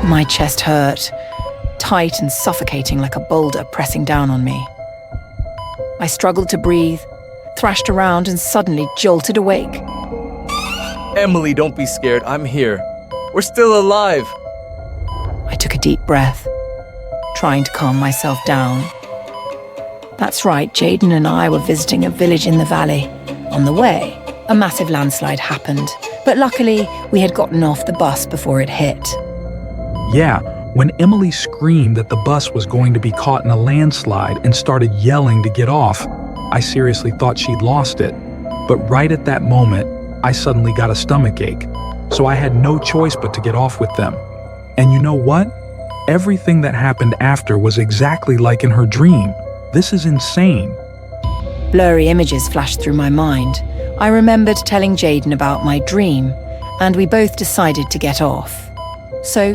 My chest hurt, tight and suffocating like a boulder pressing down on me. I struggled to breathe, thrashed around, and suddenly jolted awake. Emily, don't be scared. I'm here. We're still alive. I took a deep breath, trying to calm myself down. That's right, Jaden and I were visiting a village in the valley. On the way, a massive landslide happened, but luckily we had gotten off the bus before it hit. Yeah, when Emily screamed that the bus was going to be caught in a landslide and started yelling to get off, I seriously thought she'd lost it. But right at that moment, I suddenly got a stomachache, so I had no choice but to get off with them. And you know what? Everything that happened after was exactly like in her dream. This is insane. Blurry images flashed through my mind. I remembered telling Jaden about my dream, and we both decided to get off. So,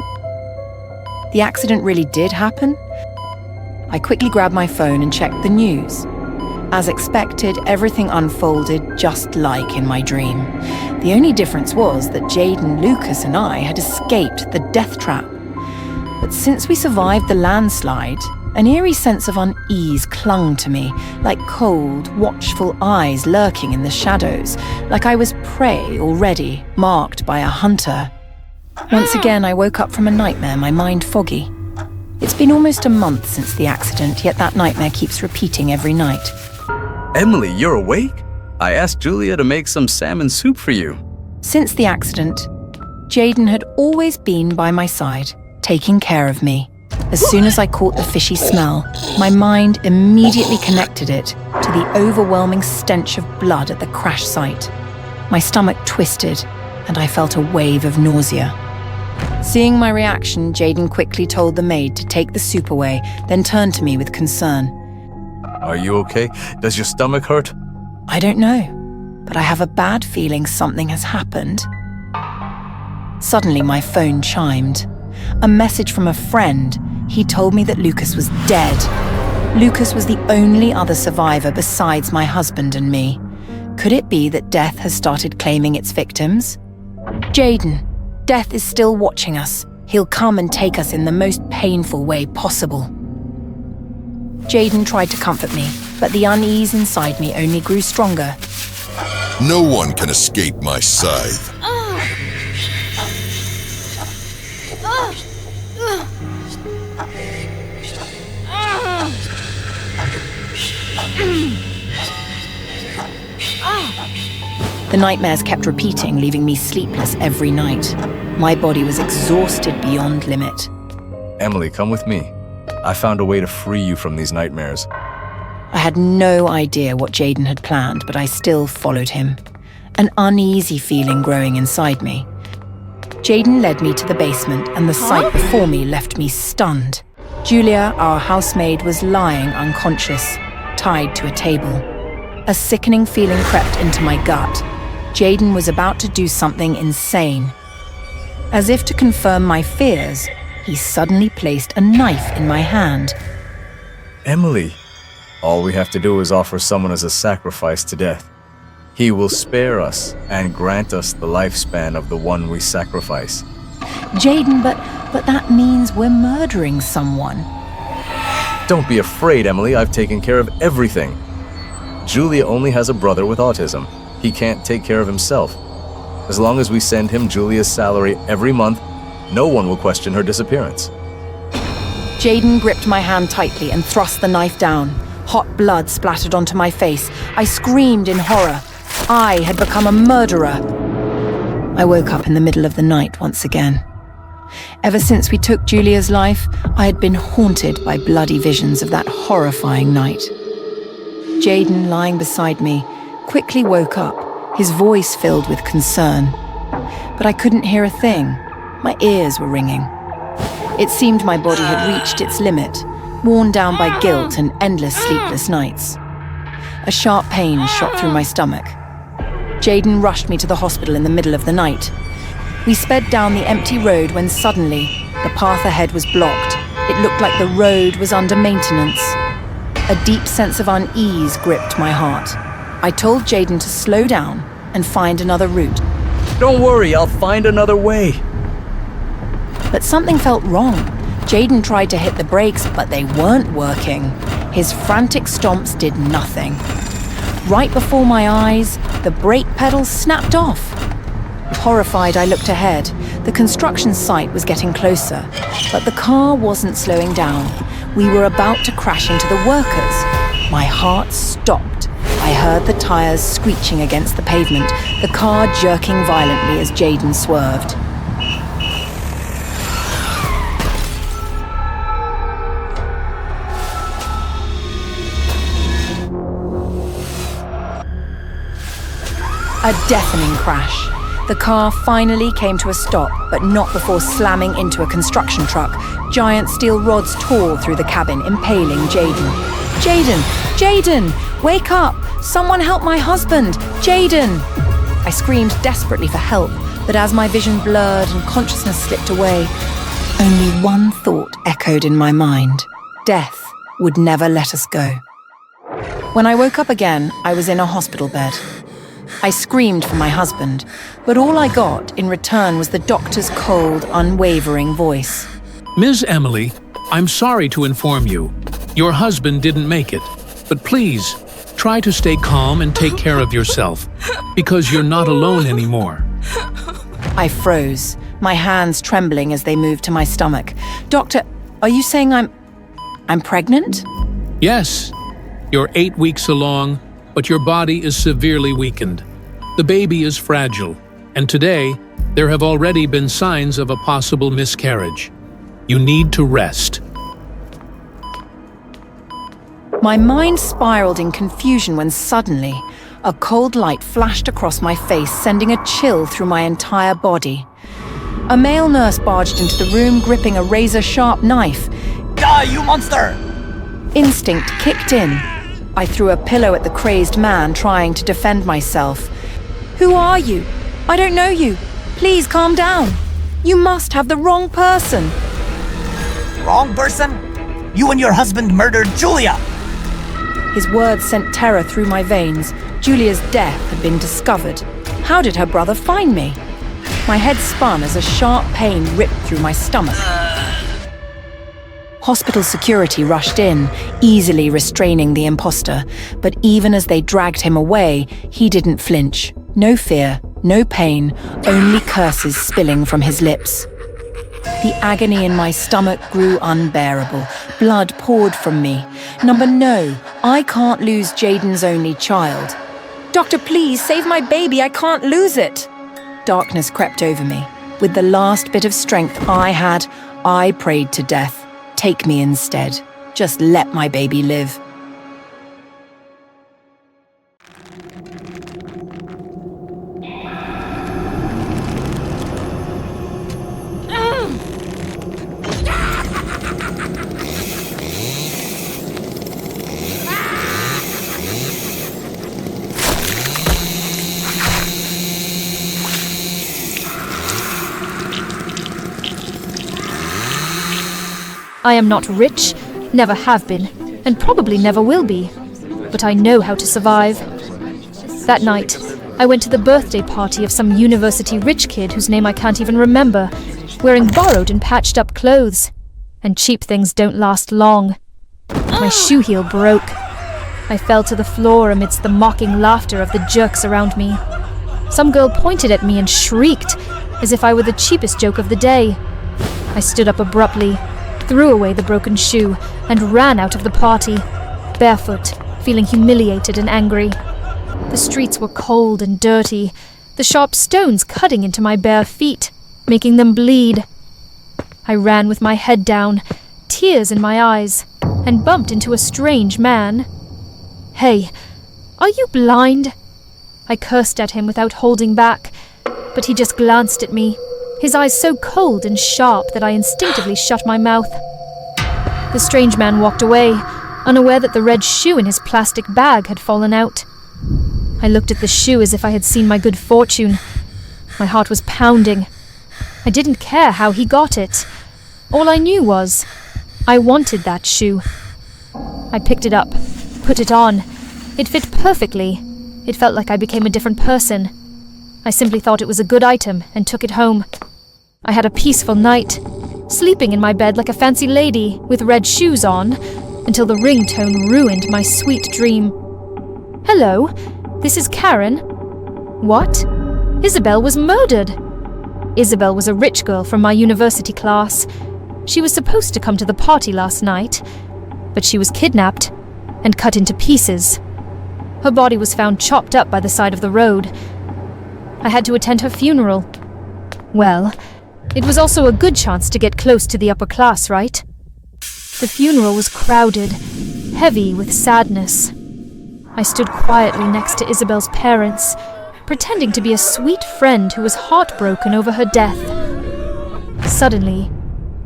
the accident really did happen? I quickly grabbed my phone and checked the news. As expected, everything unfolded just like in my dream. The only difference was that Jaden, Lucas, and I had escaped the death trap. But since we survived the landslide, an eerie sense of unease clung to me, like cold, watchful eyes lurking in the shadows, like I was prey already, marked by a hunter. Once again, I woke up from a nightmare, my mind foggy. It's been almost a month since the accident, yet that nightmare keeps repeating every night. Emily, you're awake? I asked Julia to make some salmon soup for you. Since the accident, Jaden had always been by my side, taking care of me. As soon as I caught the fishy smell, my mind immediately connected it to the overwhelming stench of blood at the crash site. My stomach twisted, and I felt a wave of nausea. Seeing my reaction, Jaden quickly told the maid to take the soup away, then turned to me with concern. Are you okay? Does your stomach hurt? I don't know, but I have a bad feeling something has happened. Suddenly, my phone chimed. A message from a friend. He told me that Lucas was dead. Lucas was the only other survivor besides my husband and me. Could it be that death has started claiming its victims? Jaden, death is still watching us. He'll come and take us in the most painful way possible. Jaden tried to comfort me, but the unease inside me only grew stronger. No one can escape my scythe. The nightmares kept repeating, leaving me sleepless every night. My body was exhausted beyond limit. Emily, come with me. I found a way to free you from these nightmares. I had no idea what Jaden had planned, but I still followed him, an uneasy feeling growing inside me. Jaden led me to the basement, and the sight before me left me stunned. Julia, our housemaid, was lying unconscious, tied to a table. A sickening feeling crept into my gut. Jaden was about to do something insane. As if to confirm my fears, he suddenly placed a knife in my hand. Emily, all we have to do is offer someone as a sacrifice to death. He will spare us and grant us the lifespan of the one we sacrifice. Jaden, but that means we're murdering someone. Don't be afraid, Emily. I've taken care of everything. Julia only has a brother with autism. He can't take care of himself. As long as we send him Julia's salary every month, no one will question her disappearance. Jaden gripped my hand tightly and thrust the knife down. Hot blood splattered onto my face. I screamed in horror. I had become a murderer. I woke up in the middle of the night once again. Ever since we took Julia's life, I had been haunted by bloody visions of that horrifying night. Jaden, lying beside me, quickly woke up, his voice filled with concern. But I couldn't hear a thing. My ears were ringing. It seemed my body had reached its limit, worn down by guilt and endless sleepless nights. A sharp pain shot through my stomach. Jaden rushed me to the hospital in the middle of the night. We sped down the empty road when suddenly, the path ahead was blocked. It looked like the road was under maintenance. A deep sense of unease gripped my heart. I told Jaden to slow down and find another route. Don't worry, I'll find another way. But something felt wrong. Jaden tried to hit the brakes, but they weren't working. His frantic stomps did nothing. Right before my eyes, the brake pedal snapped off. Horrified, I looked ahead. The construction site was getting closer, but the car wasn't slowing down. We were about to crash into the workers. My heart stopped. I heard the tires screeching against the pavement, the car jerking violently as Jaden swerved. A deafening crash. The car finally came to a stop, but not before slamming into a construction truck. Giant steel rods tore through the cabin, impaling Jaden. Jaden! Jaden! Wake up! Someone help my husband! Jaden! I screamed desperately for help, but as my vision blurred and consciousness slipped away, only one thought echoed in my mind. Death would never let us go. When I woke up again, I was in a hospital bed. I screamed for my husband, but all I got in return was the doctor's cold, unwavering voice. Ms. Emily, I'm sorry to inform you. Your husband didn't make it. But please, try to stay calm and take care of yourself, because you're not alone anymore. I froze, my hands trembling as they moved to my stomach. Doctor, are you saying I'm pregnant? Yes, you're 8 weeks along, but your body is severely weakened. The baby is fragile, and today, there have already been signs of a possible miscarriage. You need to rest. My mind spiraled in confusion when suddenly, a cold light flashed across my face, sending a chill through my entire body. A male nurse barged into the room, gripping a razor-sharp knife. Die, you monster! Instinct kicked in. I threw a pillow at the crazed man, trying to defend myself. Who are you? I don't know you. Please calm down. You must have the wrong person. Wrong person? You and your husband murdered Julia! His words sent terror through my veins. Julia's death had been discovered. How did her brother find me? My head spun as a sharp pain ripped through my stomach. Hospital security rushed in, easily restraining the imposter, but even as they dragged him away, he didn't flinch. No fear, no pain, only curses spilling from his lips. The agony in my stomach grew unbearable. Blood poured from me. No, I can't lose Jaden's only child. Doctor, please, save my baby, I can't lose it. Darkness crept over me. With the last bit of strength I had, I prayed to death. Take me instead. Just let my baby live. I am not rich, never have been, and probably never will be. But I know how to survive. That night, I went to the birthday party of some university rich kid whose name I can't even remember, wearing borrowed and patched up clothes. And cheap things don't last long. My shoe heel broke. I fell to the floor amidst the mocking laughter of the jerks around me. Some girl pointed at me and shrieked, as if I were the cheapest joke of the day. I stood up abruptly, threw away the broken shoe, and ran out of the party, barefoot, feeling humiliated and angry. The streets were cold and dirty, the sharp stones cutting into my bare feet, making them bleed. I ran with my head down, tears in my eyes, and bumped into a strange man. "Hey, are you blind?" I cursed at him without holding back, but he just glanced at me, his eyes so cold and sharp that I instinctively shut my mouth. The strange man walked away, unaware that the red shoe in his plastic bag had fallen out. I looked at the shoe as if I had seen my good fortune. My heart was pounding. I didn't care how he got it. All I knew was, I wanted that shoe. I picked it up, put it on. It fit perfectly. It felt like I became a different person. I simply thought it was a good item and took it home. I had a peaceful night, sleeping in my bed like a fancy lady with red shoes on, until the ringtone ruined my sweet dream. Hello, this is Karen. What? Isabel was murdered. Isabel was a rich girl from my university class. She was supposed to come to the party last night, but she was kidnapped and cut into pieces. Her body was found chopped up by the side of the road. I had to attend her funeral. Well, it was also a good chance to get close to the upper class, right? The funeral was crowded, heavy with sadness. I stood quietly next to Isabel's parents, pretending to be a sweet friend who was heartbroken over her death. Suddenly,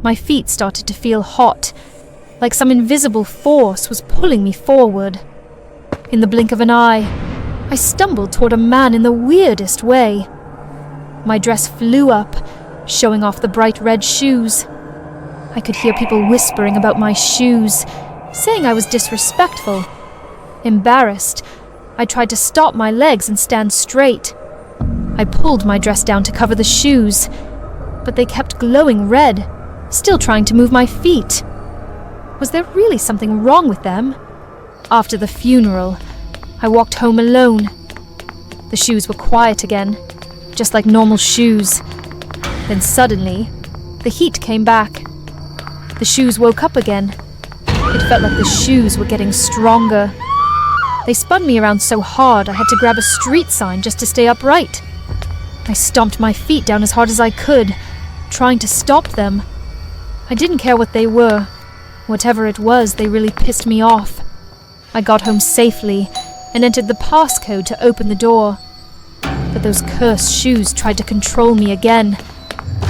my feet started to feel hot, like some invisible force was pulling me forward. In the blink of an eye, I stumbled toward a man in the weirdest way. My dress flew up, showing off the bright red shoes. I could hear people whispering about my shoes, saying I was disrespectful. Embarrassed, I tried to stop my legs and stand straight. I pulled my dress down to cover the shoes, but they kept glowing red, still trying to move my feet. Was there really something wrong with them? After the funeral, I walked home alone. The shoes were quiet again, just like normal shoes. Then suddenly, the heat came back. The shoes woke up again. It felt like the shoes were getting stronger. They spun me around so hard I had to grab a street sign just to stay upright. I stomped my feet down as hard as I could, trying to stop them. I didn't care what they were. Whatever it was, they really pissed me off. I got home safely and entered the passcode to open the door. But those cursed shoes tried to control me again.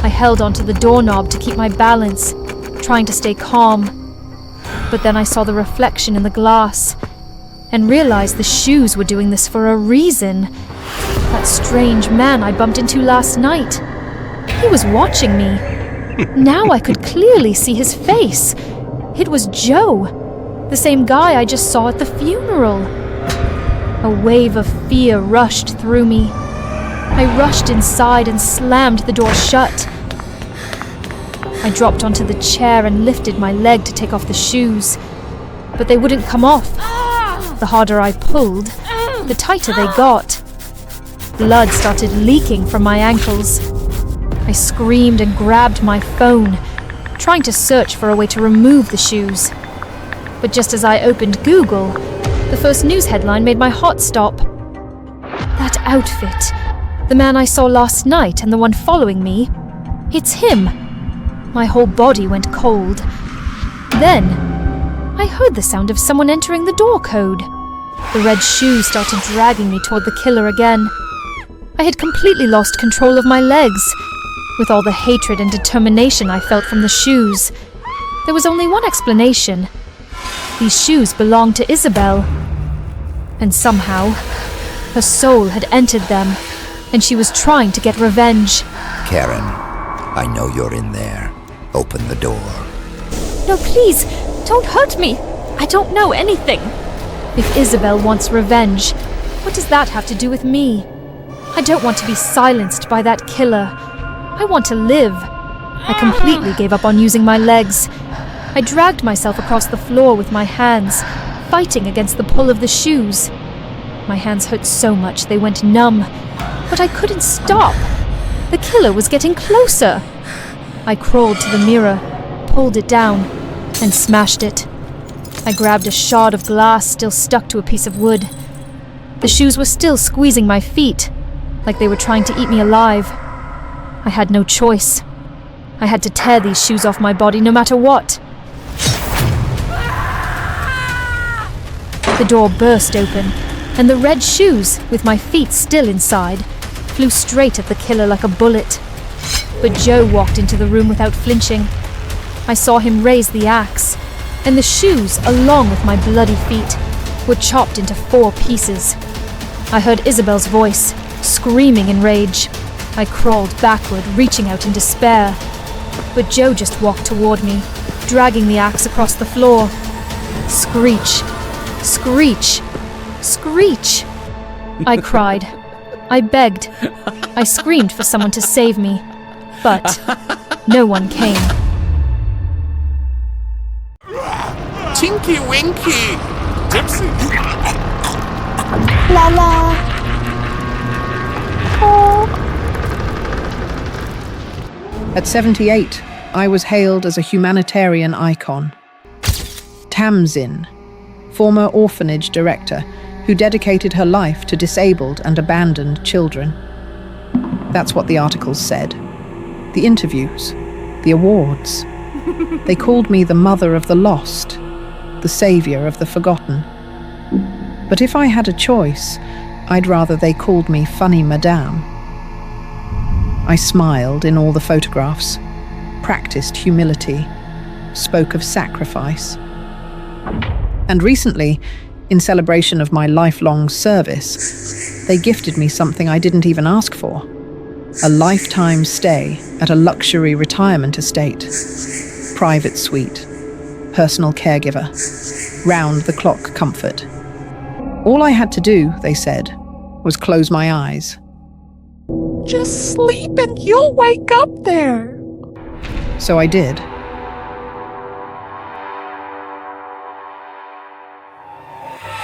I held onto the doorknob to keep my balance, trying to stay calm. But then I saw the reflection in the glass and realized the shoes were doing this for a reason. That strange man I bumped into last night. He was watching me. Now I could clearly see his face. It was Joe, the same guy I just saw at the funeral. A wave of fear rushed through me. I rushed inside and slammed the door shut. I dropped onto the chair and lifted my leg to take off the shoes, but they wouldn't come off. The harder I pulled, the tighter they got. Blood started leaking from my ankles. I screamed and grabbed my phone, trying to search for a way to remove the shoes. But just as I opened Google, the first news headline made my heart stop. That outfit, the man I saw last night and the one following me, it's him. My whole body went cold. Then, I heard the sound of someone entering the door code. The red shoes started dragging me toward the killer again. I had completely lost control of my legs. With all the hatred and determination I felt from the shoes, there was only one explanation. These shoes belonged to Isabel. And somehow, her soul had entered them, and she was trying to get revenge. Karen, I know you're in there. Open the door. No, please, don't hurt me. I don't know anything. If Isabel wants revenge, what does that have to do with me? I don't want to be silenced by that killer. I want to live. I completely gave up on using my legs. I dragged myself across the floor with my hands, fighting against the pull of the shoes. My hands hurt so much they went numb, but I couldn't stop. The killer was getting closer. I crawled to the mirror, pulled it down, and smashed it. I grabbed a shard of glass still stuck to a piece of wood. The shoes were still squeezing my feet, like they were trying to eat me alive. I had no choice. I had to tear these shoes off my body no matter what. The door burst open, and the red shoes, with my feet still inside, flew straight at the killer like a bullet. But Joe walked into the room without flinching. I saw him raise the axe, and the shoes, along with my bloody feet, were chopped into 4 pieces. I heard Isabel's voice, screaming in rage. I crawled backward, reaching out in despair. But Joe just walked toward me, dragging the axe across the floor. Screech! Screech! Screech! I cried. I begged. I screamed for someone to save me. But no one came. Tinky Winky! Dipsy! La la. At 78, I was hailed as a humanitarian icon. Tamzin, former orphanage director, who dedicated her life to disabled and abandoned children. That's what the articles said. The interviews, the awards. They called me the mother of the lost, the savior of the forgotten. But if I had a choice, I'd rather they called me Funny Madame. I smiled in all the photographs, practiced humility, spoke of sacrifice. And recently, in celebration of my lifelong service, they gifted me something I didn't even ask for. A lifetime stay at a luxury retirement estate. Private suite, personal caregiver, round-the-clock comfort. All I had to do, they said, was close my eyes. Just sleep and you'll wake up there. So I did.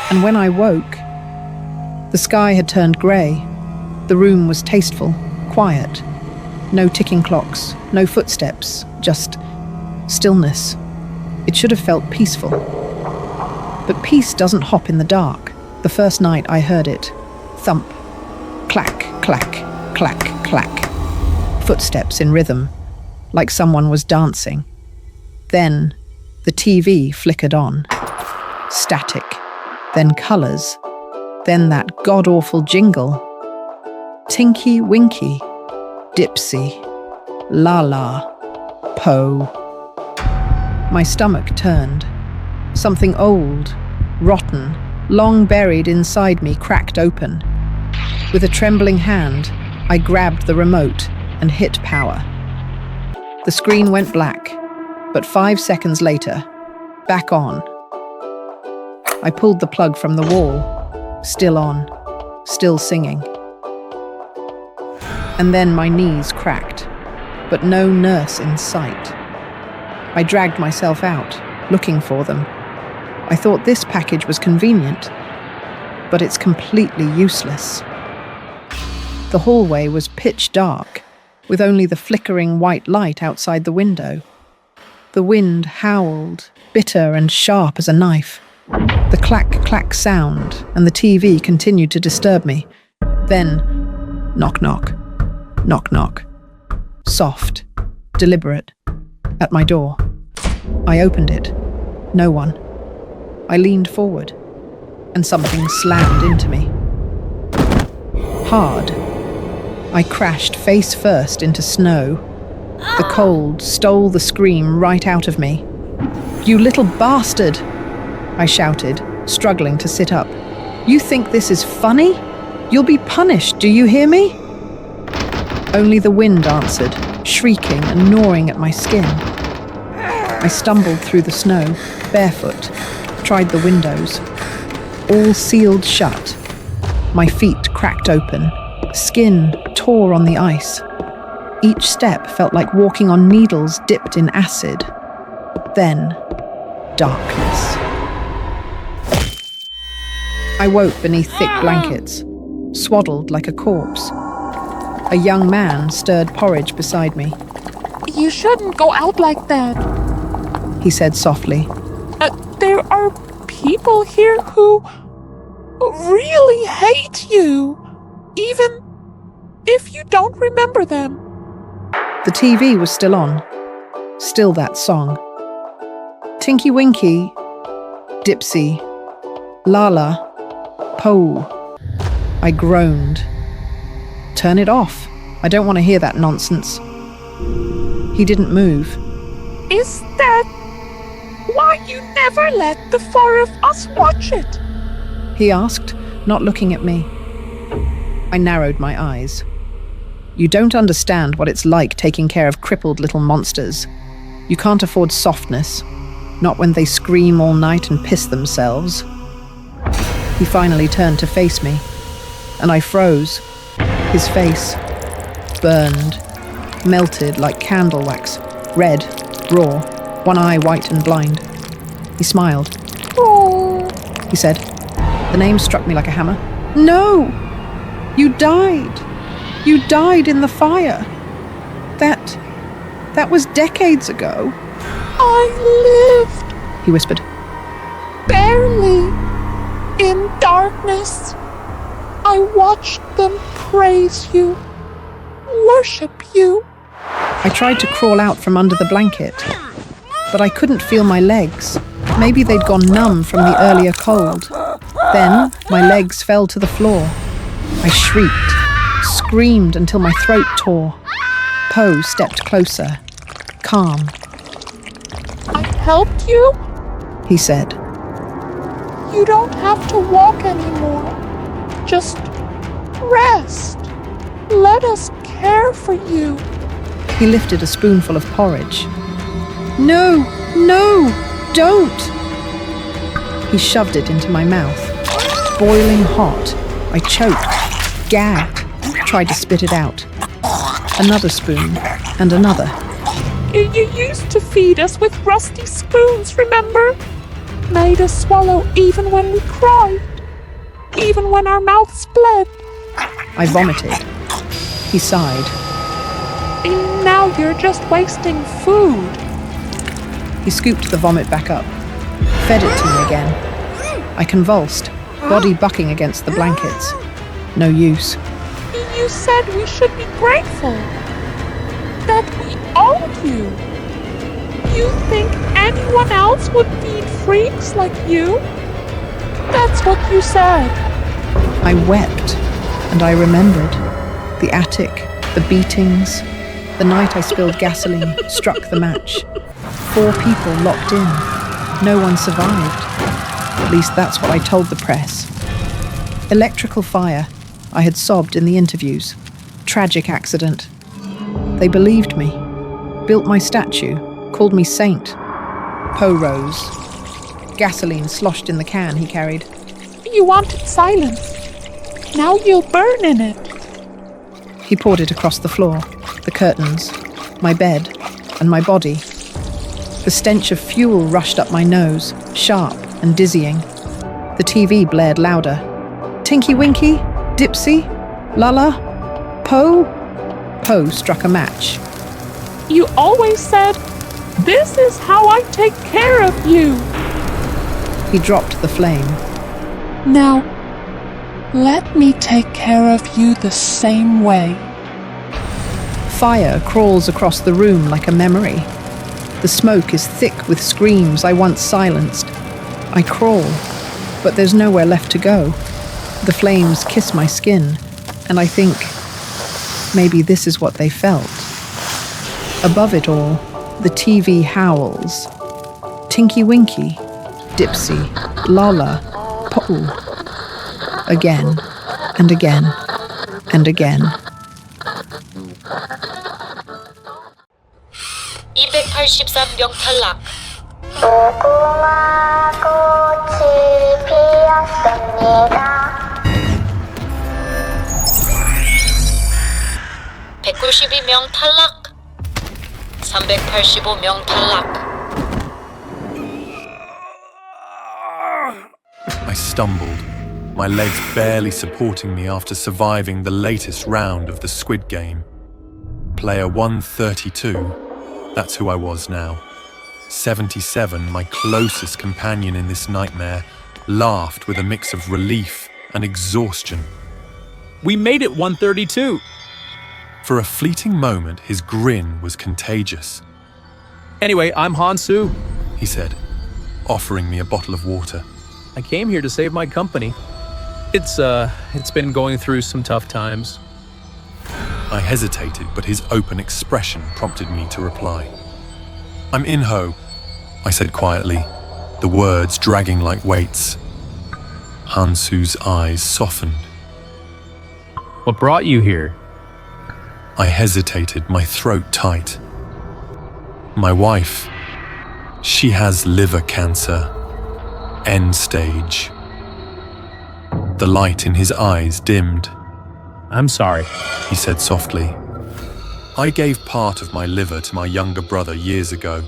And when I woke, the sky had turned grey. The room was tasteful, quiet. No ticking clocks, no footsteps, just stillness. It should have felt peaceful. But peace doesn't hop in the dark. The first night I heard it. Thump, clack, clack, clack, clack. Footsteps in rhythm, like someone was dancing. Then the TV flickered on. Static, then colours, then that god-awful jingle. Tinky Winky, Dipsy, La La, Po. My stomach turned. Something old, rotten, long buried inside me cracked open. With a trembling hand, I grabbed the remote and hit power. The screen went black, but 5 seconds later, back on. I pulled the plug from the wall, still on, still singing. And then my knees cracked, but no nurse in sight. I dragged myself out, looking for them. I thought this package was convenient, but it's completely useless. The hallway was pitch dark, with only the flickering white light outside the window. The wind howled, bitter and sharp as a knife. The clack-clack sound and the TV continued to disturb me. Then, knock-knock, knock-knock. Soft, deliberate, at my door. I opened it. No one. I leaned forward, and something slammed into me. Hard. I crashed face first into snow. The cold stole the scream right out of me. "You little bastard!" I shouted, struggling to sit up. "You think this is funny? You'll be punished, do you hear me?" Only the wind answered, shrieking and gnawing at my skin. I stumbled through the snow, barefoot, tried the windows. All sealed shut. My feet cracked open. Skin tore on the ice. Each step felt like walking on needles dipped in acid. Then, darkness. I woke beneath thick blankets, swaddled like a corpse. A young man stirred porridge beside me. You shouldn't go out like that. He said softly. There are people here who really hate you, even if you don't remember them. The TV was still on. Still that song. Tinky Winky, Dipsy, Lala, Po. I groaned. Turn it off. I don't want to hear that nonsense. He didn't move. Is that why you never let the four of us watch it? He asked, not looking at me. I narrowed my eyes. You don't understand what it's like taking care of crippled little monsters. You can't afford softness, not when they scream all night and piss themselves. He finally turned to face me, and I froze. His face, burned, melted like candle wax, red, raw, one eye white and blind. He smiled. Oh, He said. The name struck me like a hammer. No! You died. You died in the fire. That was decades ago. I lived He whispered. barely in darkness. I watched them praise you, worship you. I tried to crawl out from under the blanket, but I couldn't feel my legs. Maybe they'd gone numb from the earlier cold. Then my legs fell to the floor. I shrieked, screamed until my throat tore. Poe stepped closer, calm. I helped you. He said. You don't have to walk anymore. Just rest. Let us care for you. He lifted a spoonful of porridge. No, no, don't! He shoved it into my mouth. Boiling hot. I choked, gagged, tried to spit it out. Another spoon, and another. You used to feed us with rusty spoons, remember? Made us swallow even when we cried. Even when our mouths bled. I vomited. He sighed. And now you're just wasting food. He scooped the vomit back up, fed it to me again. I convulsed, body bucking against the blankets. No use. You said we should be grateful. That we owed you. You think anyone else would feed freaks like you? That's what you said. I wept, and I remembered. The attic, the beatings, the night I spilled gasoline, struck the match. 4 people locked in. No one survived. At least that's what I told the press. Electrical fire. I had sobbed in the interviews. Tragic accident. They believed me. Built my statue. Called me saint. Poe rose. Gasoline sloshed in the can he carried. You wanted silence. Now you'll burn in it. He poured it across the floor, the curtains, my bed, and my body. The stench of fuel rushed up my nose, sharp and dizzying. The TV blared louder. Tinky Winky? Dipsy? Lala? Poe? Poe struck a match. You always said, this is how I take care of you. He dropped the flame. Now, let me take care of you the same way. Fire crawls across the room like a memory. The smoke is thick with screams I once silenced. I crawl, but there's nowhere left to go. The flames kiss my skin, and I think maybe this is what they felt. Above it all, the TV howls. Tinky Winky, Dipsy, Lala, Poe. Again, and again, and again. 283명 탈락. 무궁화 꽃이 피었습니다. 192명 탈락. 385명 탈락. I stumbled, my legs barely supporting me after surviving the latest round of the Squid Game. Player 132, that's who I was now. 77, my closest companion in this nightmare, laughed with a mix of relief and exhaustion. We made it, 132! For a fleeting moment, his grin was contagious. Anyway, I'm Hansu, he said, offering me a bottle of water. I came here to save my company. It's been going through some tough times. I hesitated, but his open expression prompted me to reply. I'm Inho, I said quietly, the words dragging like weights. Hansu's eyes softened. What brought you here? I hesitated, my throat tight. My wife, she has liver cancer. End stage. The light in his eyes dimmed. I'm sorry, he said softly. I gave part of my liver to my younger brother years ago.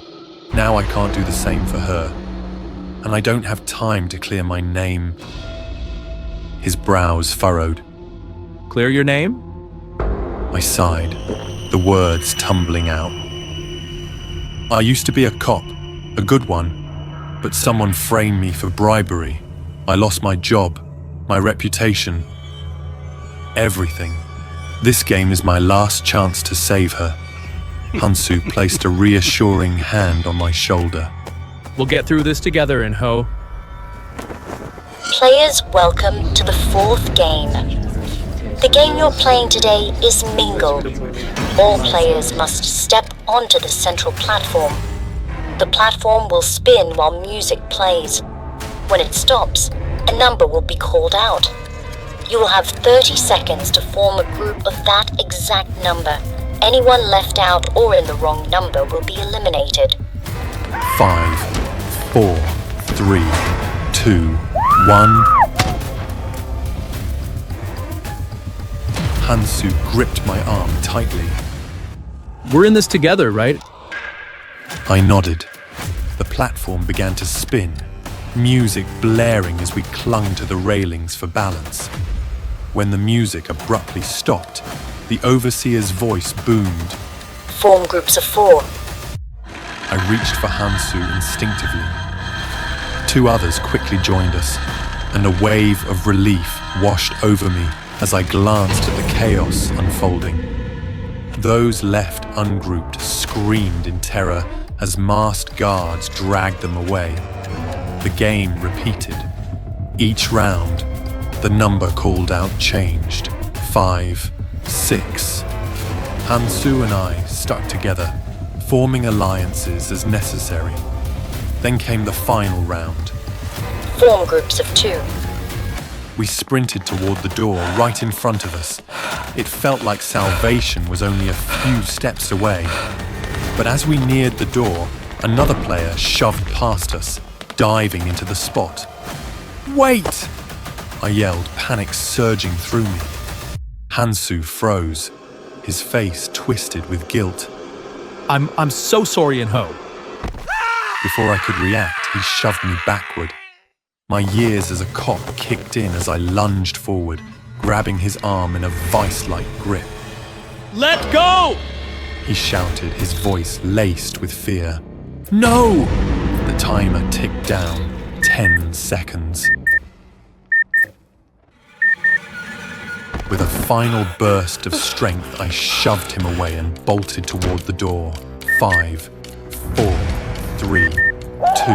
Now I can't do the same for her. and I don't have time to clear my name. His brows furrowed. Clear your name? I sighed, the words tumbling out. I used to be a cop, a good one, but someone framed me for bribery. I lost my job, my reputation, everything. This game is my last chance to save her. Hansu placed a reassuring hand on my shoulder. We'll get through this together, In-ho. Players, welcome to the fourth game. The game you're playing today is Mingle. All players must step onto the central platform. The platform will spin while music plays. When it stops, a number will be called out. You will have 30 seconds to form a group of that exact number. Anyone left out or in the wrong number will be eliminated. 5, 4, 3, 2, 1. Hansu gripped my arm tightly. We're in this together, right? I nodded. The platform began to spin, music blaring as we clung to the railings for balance. When the music abruptly stopped, the overseer's voice boomed. Form groups of 4. I reached for Hansu instinctively. 2 others quickly joined us, and a wave of relief washed over me as I glanced at the chaos unfolding. Those left ungrouped screamed in terror as masked guards dragged them away. The game repeated. Each round, the number called out changed. 5, 6. Hansu and I stuck together, forming alliances as necessary. Then came the final round. Form groups of 2. We sprinted toward the door right in front of us. It felt like salvation was only a few steps away. But as we neared the door, another player shoved past us, diving into the spot. "Wait!" I yelled, panic surging through me. Hansu froze, his face twisted with guilt. I'm so sorry, In-ho. Before I could react, he shoved me backward. My years as a cop kicked in as I lunged forward, grabbing his arm in a vice-like grip. Let go! He shouted, his voice laced with fear. No! The timer ticked down. 10 seconds. With a final burst of strength, I shoved him away and bolted toward the door. 5, 4, 3, 2,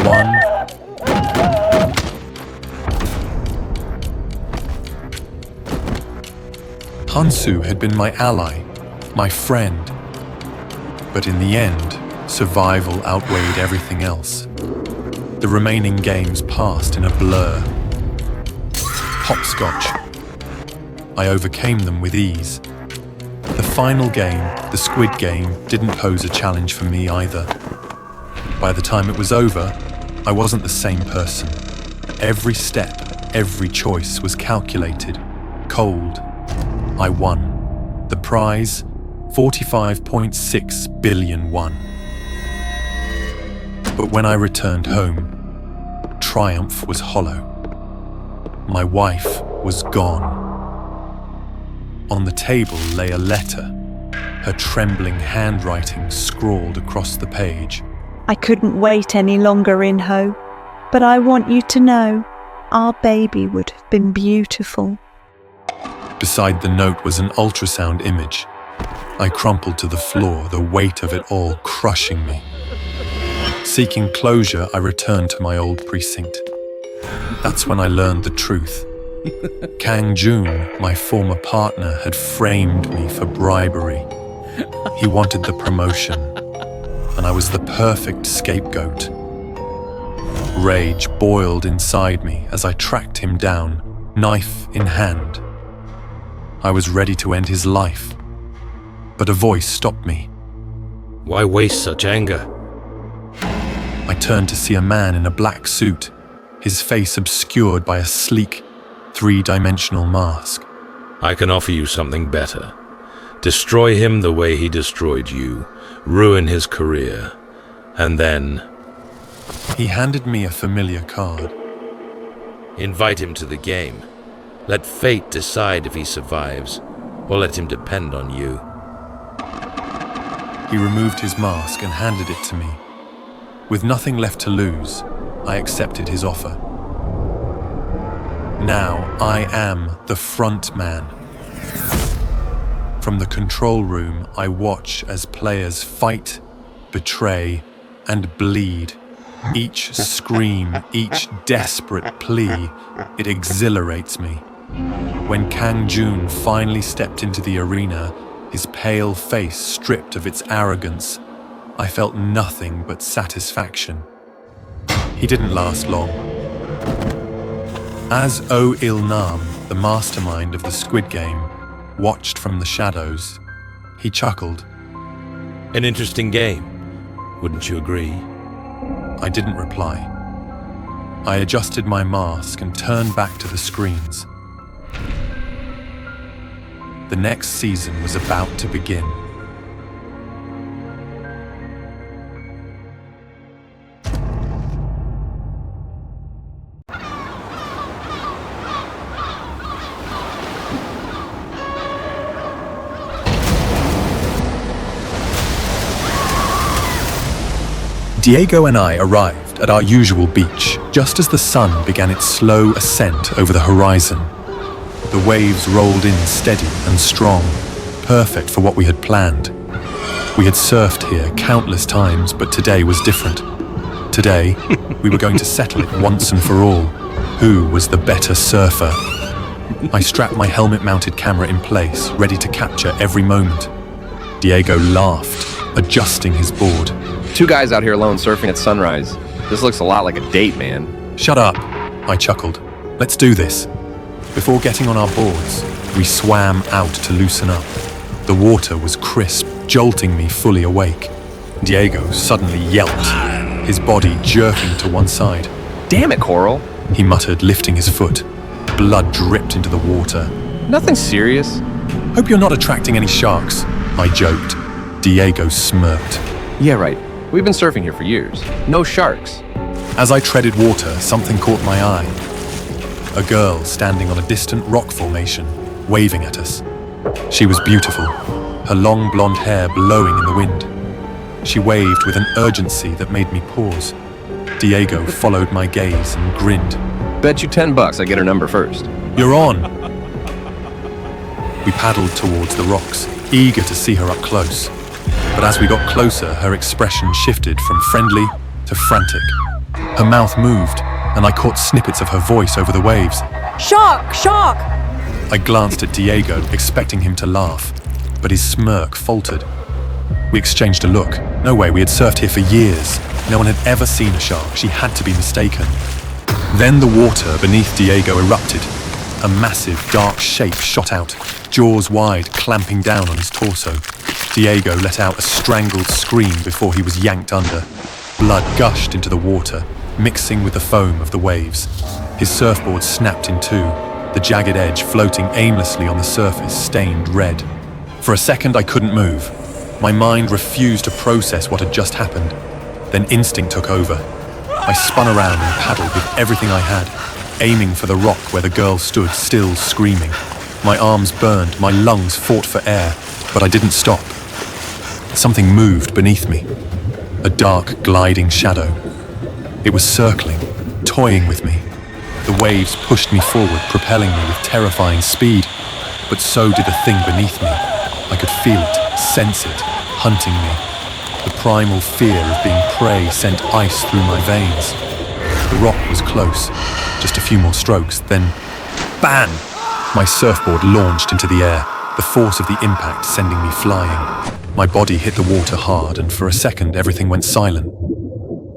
1. Hansu had been my ally, my friend. But in the end, survival outweighed everything else. The remaining games passed in a blur. Hopscotch. I overcame them with ease. The final game, the Squid Game, didn't pose a challenge for me either. By the time it was over, I wasn't the same person. Every step, every choice was calculated, cold. I won. The prize, 45.6 billion won. But when I returned home, triumph was hollow. My wife was gone. On the table lay a letter, her trembling handwriting scrawled across the page. I couldn't wait any longer, In-ho, but I want you to know our baby would have been beautiful. Beside the note was an ultrasound image. I crumpled to the floor, the weight of it all crushing me. Seeking closure, I returned to my old precinct. That's when I learned the truth. Kang Jun, my former partner, had framed me for bribery. He wanted the promotion, and I was the perfect scapegoat. Rage boiled inside me as I tracked him down, knife in hand. I was ready to end his life, but a voice stopped me. Why waste such anger? I turned to see a man in a black suit, his face obscured by a sleek, 3-dimensional mask. I can offer you something better. Destroy him the way he destroyed you, ruin his career, and then He handed me a familiar card. Invite him to the game. Let fate decide if he survives, or let him depend on you. He removed his mask and handed it to me. With nothing left to lose, I accepted his offer. Now I am the front man. From the control room, I watch as players fight, betray, and bleed. Each scream, each desperate plea, it exhilarates me. When Kang Jun finally stepped into the arena, his pale face stripped of its arrogance, I felt nothing but satisfaction. He didn't last long. As Oh Il-nam, the mastermind of the Squid Game, watched from the shadows, he chuckled. An interesting game, wouldn't you agree? I didn't reply. I adjusted my mask and turned back to the screens. The next season was about to begin. Diego and I arrived at our usual beach just as the sun began its slow ascent over the horizon. The waves rolled in steady and strong, perfect for what we had planned. We had surfed here countless times, but today was different. Today, we were going to settle it once and for all. Who was the better surfer? I strapped my helmet-mounted camera in place, ready to capture every moment. Diego laughed, adjusting his board. Two guys out here alone surfing at sunrise. This looks a lot like a date, man. Shut up, I chuckled. Let's do this. Before getting on our boards, we swam out to loosen up. The water was crisp, jolting me fully awake. Diego suddenly yelped, his body jerking to one side. Damn it, Coral, he muttered, lifting his foot. Blood dripped into the water. Nothing serious. Hope you're not attracting any sharks, I joked. Diego smirked. Yeah, right. We've been surfing here for years. No sharks. As I treaded water, something caught my eye. A girl standing on a distant rock formation, waving at us. She was beautiful, her long blonde hair blowing in the wind. She waved with an urgency that made me pause. Diego followed my gaze and grinned. Bet you $10 I get her number first. You're on! We paddled towards the rocks, eager to see her up close. But as we got closer, her expression shifted from friendly to frantic. Her mouth moved, and I caught snippets of her voice over the waves. Shark! Shark! I glanced at Diego, expecting him to laugh, but his smirk faltered. We exchanged a look. No way, we had surfed here for years. No one had ever seen a shark. She had to be mistaken. Then the water beneath Diego erupted. A massive, dark shape shot out, jaws wide, clamping down on his torso. Diego let out a strangled scream before he was yanked under. Blood gushed into the water, mixing with the foam of the waves. His surfboard snapped in two, the jagged edge floating aimlessly on the surface, stained red. For a second, I couldn't move. My mind refused to process what had just happened. Then instinct took over. I spun around and paddled with everything I had, aiming for the rock where the girl stood, still screaming. My arms burned, my lungs fought for air, but I didn't stop. Something moved beneath me. A dark, gliding shadow. It was circling, toying with me. The waves pushed me forward, propelling me with terrifying speed. But so did the thing beneath me. I could feel it, sense it, hunting me. The primal fear of being prey sent ice through my veins. The rock was close. Just a few more strokes, then bang! My surfboard launched into the air, the force of the impact sending me flying. My body hit the water hard, and for a second everything went silent.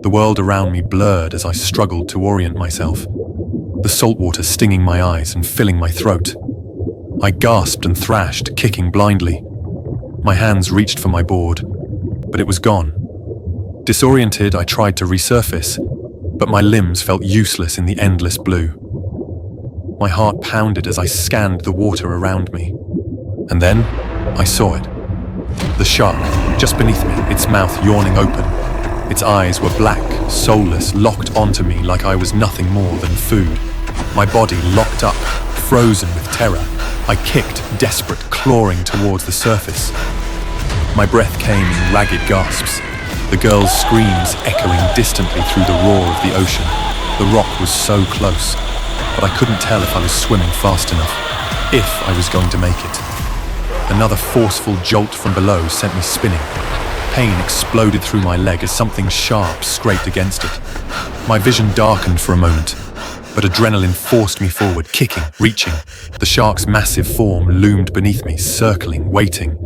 The world around me blurred as I struggled to orient myself, the salt water stinging my eyes and filling my throat. I gasped and thrashed, kicking blindly. My hands reached for my board, but it was gone. Disoriented, I tried to resurface, but my limbs felt useless in the endless blue. My heart pounded as I scanned the water around me. And then, I saw it. The shark, just beneath me, its mouth yawning open. Its eyes were black, soulless, locked onto me like I was nothing more than food. My body locked up, frozen with terror. I kicked, desperate, clawing towards the surface. My breath came in ragged gasps, the girl's screams echoing distantly through the roar of the ocean. The rock was so close, but I couldn't tell if I was swimming fast enough, if I was going to make it. Another forceful jolt from below sent me spinning. Pain exploded through my leg as something sharp scraped against it. My vision darkened for a moment, but adrenaline forced me forward, kicking, reaching. The shark's massive form loomed beneath me, circling, waiting.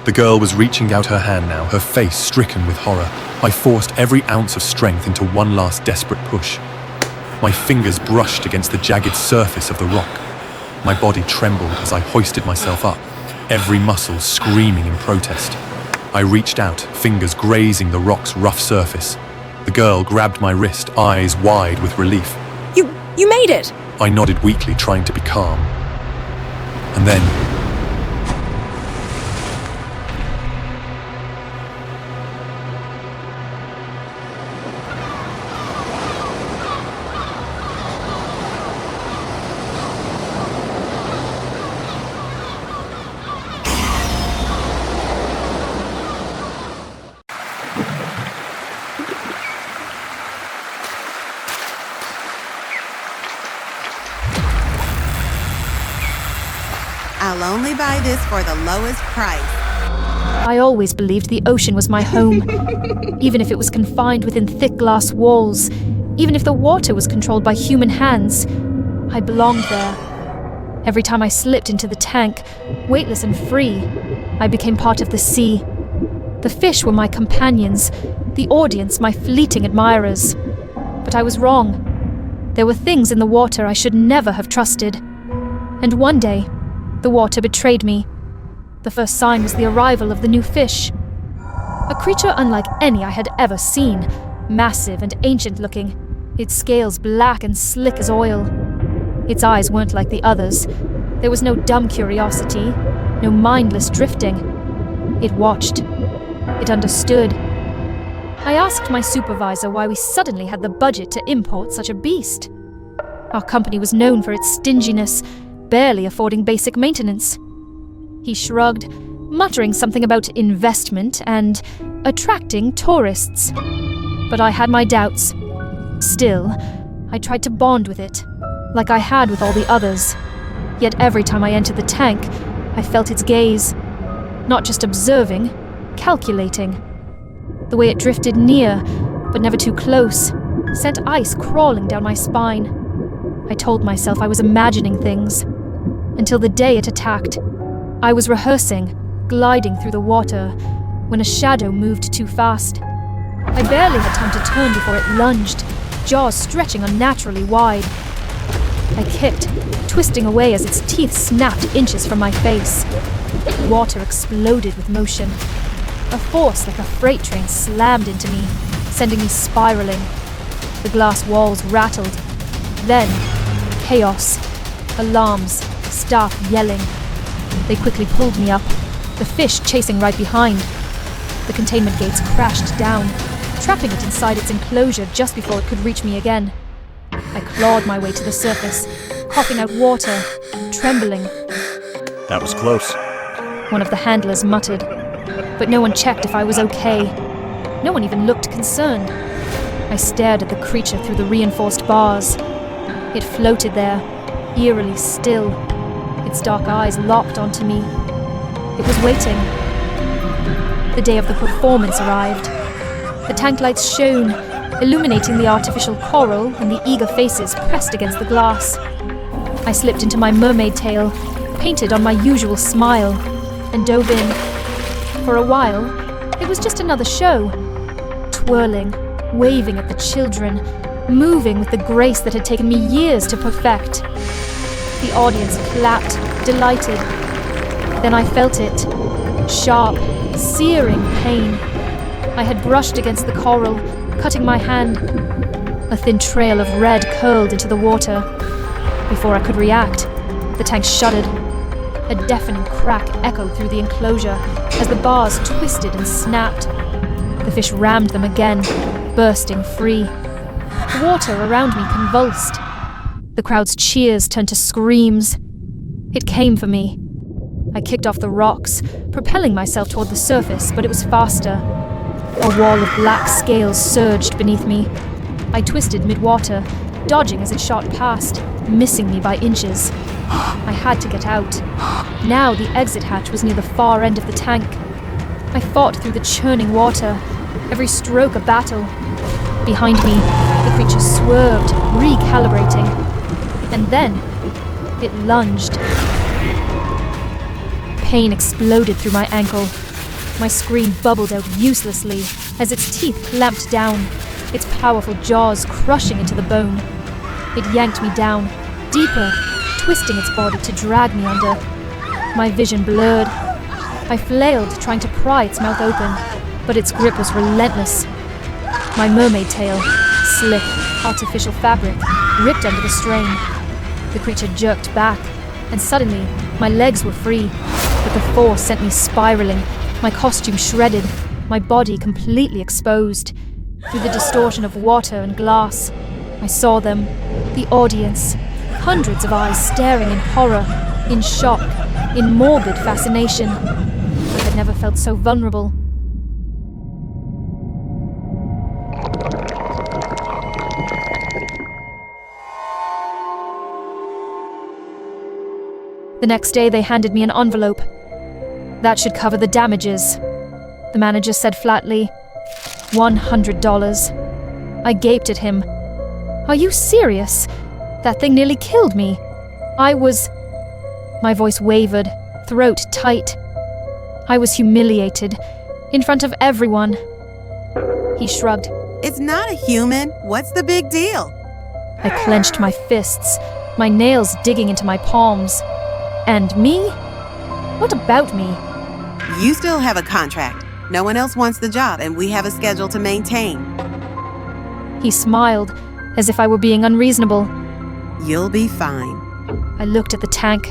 The girl was reaching out her hand now, her face stricken with horror. I forced every ounce of strength into one last desperate push. My fingers brushed against the jagged surface of the rock. My body trembled as I hoisted myself up, every muscle screaming in protest. I reached out, fingers grazing the rock's rough surface. The girl grabbed my wrist, eyes wide with relief. You made it! I nodded weakly, trying to be calm. And then... I'll only buy this for the lowest price. I always believed the ocean was my home, even if it was confined within thick glass walls, even if the water was controlled by human hands. I belonged there. Every time I slipped into the tank, weightless and free, I became part of the sea. The fish were my companions, the audience my fleeting admirers. But I was wrong. There were things in the water I should never have trusted. And one day, the water betrayed me. The first sign was the arrival of the new fish. A creature unlike any I had ever seen, massive and ancient-looking, its scales black and slick as oil. Its eyes weren't like the others. There was no dumb curiosity, no mindless drifting. It watched. It understood. I asked my supervisor why we suddenly had the budget to import such a beast. Our company was known for its stinginess, barely affording basic maintenance. He shrugged, muttering something about investment and attracting tourists. But I had my doubts. Still, I tried to bond with it, like I had with all the others. Yet every time I entered the tank, I felt its gaze. Not just observing, calculating. The way it drifted near, but never too close, sent ice crawling down my spine. I told myself I was imagining things. Until the day it attacked. I was rehearsing, gliding through the water, when a shadow moved too fast. I barely had time to turn before it lunged, jaws stretching unnaturally wide. I kicked, twisting away as its teeth snapped inches from my face. Water exploded with motion. A force like a freight train slammed into me, sending me spiraling. The glass walls rattled. Then, chaos. Alarms. Staff yelling. They quickly pulled me up, the fish chasing right behind. The containment gates crashed down, trapping it inside its enclosure just before it could reach me again. I clawed my way to the surface, coughing out water, trembling. That was close. One of the handlers muttered, but no one checked if I was okay. No one even looked concerned. I stared at the creature through the reinforced bars. It floated there, eerily still, its dark eyes locked onto me. It was waiting. The day of the performance arrived. The tank lights shone, illuminating the artificial coral and the eager faces pressed against the glass. I slipped into my mermaid tail, painted on my usual smile, and dove in. For a while, it was just another show. Twirling, waving at the children, moving with the grace that had taken me years to perfect. The audience clapped, delighted. Then I felt it. Sharp, searing pain. I had brushed against the coral, cutting my hand. A thin trail of red curled into the water. Before I could react, the tank shuddered. A deafening crack echoed through the enclosure as the bars twisted and snapped. The The fish rammed them again, bursting free. The water around me convulsed. The crowd's cheers turned to screams. It came for me. I kicked off the rocks, propelling myself toward the surface, but it was faster. A wall of black scales surged beneath me. I twisted mid-water, dodging as it shot past, missing me by inches. I had to get out. Now the exit hatch was near the far end of the tank. I fought through the churning water, every stroke a battle. Behind me, the creature swerved, recalibrating. And then, it lunged. Pain exploded through my ankle. My scream bubbled out uselessly as its teeth clamped down, its powerful jaws crushing into the bone. It yanked me down, deeper, twisting its body to drag me under. My vision blurred. I flailed, trying to pry its mouth open, but its grip was relentless. My mermaid tail, slick, artificial fabric, ripped under the strain. The creature jerked back, and suddenly, my legs were free, but the force sent me spiraling, my costume shredded, my body completely exposed. Through the distortion of water and glass, I saw them, the audience, hundreds of eyes staring in horror, in shock, in morbid fascination. I had never felt so vulnerable. The next day, they handed me an envelope. That should cover the damages, the manager said flatly. $100. I gaped at him. Are you serious? That thing nearly killed me. My voice wavered, throat tight. I was humiliated, in front of everyone. He shrugged. It's not a human. What's the big deal? I clenched my fists, my nails digging into my palms. And me? What about me? You still have a contract. No one else wants the job, and we have a schedule to maintain. He smiled, as if I were being unreasonable. You'll be fine. I looked at the tank.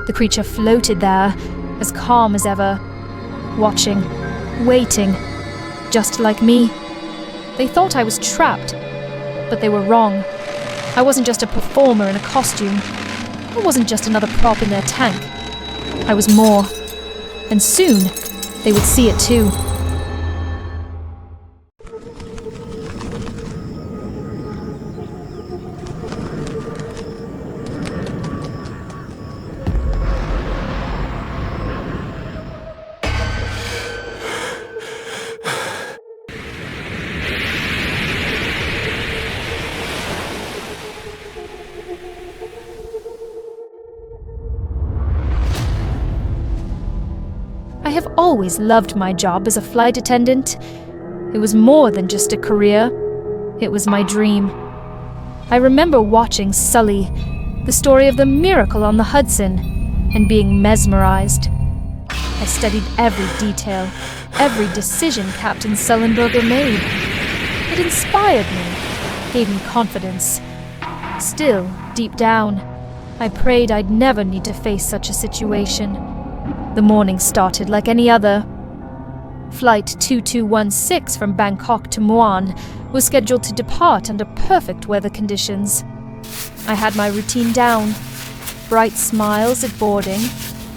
The creature floated there, as calm as ever, watching, waiting, just like me. They thought I was trapped, but they were wrong. I wasn't just a performer in a costume. I wasn't just another prop in their tank. I was more. And soon, they would see it too. I have always loved my job as a flight attendant. It was more than just a career. It was my dream. I remember watching Sully, the story of the miracle on the Hudson, and being mesmerized. I studied every detail, every decision Captain Sullenberger made. It inspired me, gave me confidence. Still, deep down, I prayed I'd never need to face such a situation. The morning started like any other. Flight 2216 from Bangkok to Muan was scheduled to depart under perfect weather conditions. I had my routine down. Bright smiles at boarding,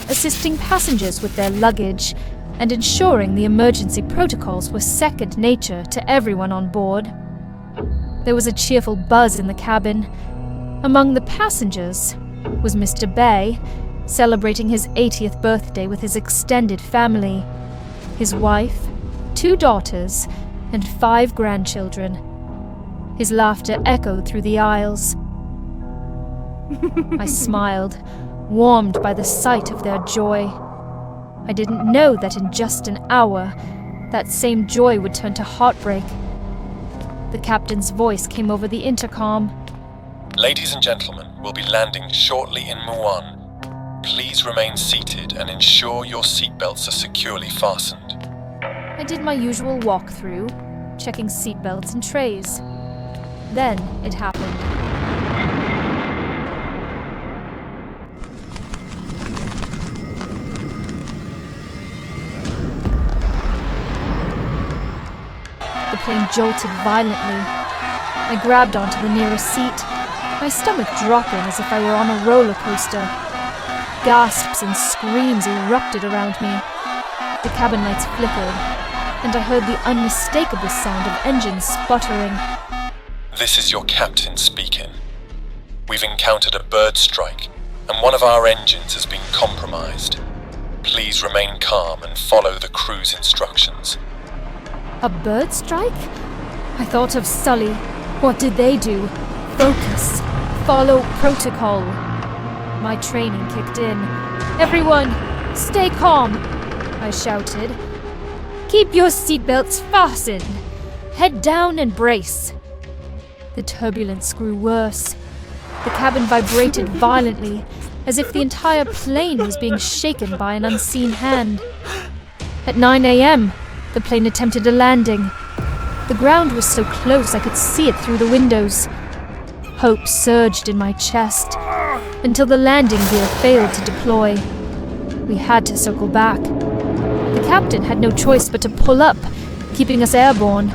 assisting passengers with their luggage, and ensuring the emergency protocols were second nature to everyone on board. There was a cheerful buzz in the cabin. Among the passengers was Mr. Bay, celebrating his 80th birthday with his extended family, his wife, 2 daughters, and 5 grandchildren. His laughter echoed through the aisles. I smiled, warmed by the sight of their joy. I didn't know that in just an hour, that same joy would turn to heartbreak. The captain's voice came over the intercom. Ladies and gentlemen, we'll be landing shortly in Muan. Please remain seated and ensure your seatbelts are securely fastened. I did my usual walkthrough, checking seatbelts and trays. Then it happened. The plane jolted violently. I grabbed onto the nearest seat, my stomach dropping as if I were on a roller coaster. Gasps and screams erupted around me. The cabin lights flickered, and I heard the unmistakable sound of engines sputtering. This is your captain speaking. We've encountered a bird strike, and one of our engines has been compromised. Please remain calm and follow the crew's instructions. A bird strike? I thought of Sully. What did they do? Focus. Follow protocol. My training kicked in. Everyone, stay calm, I shouted. Keep your seatbelts fastened. Head down and brace. The turbulence grew worse. The cabin vibrated violently, as if the entire plane was being shaken by an unseen hand. At 9 a.m., the plane attempted a landing. The ground was so close I could see it through the windows. Hope surged in my chest, until the landing gear failed to deploy. We had to circle back. The captain had no choice but to pull up, keeping us airborne.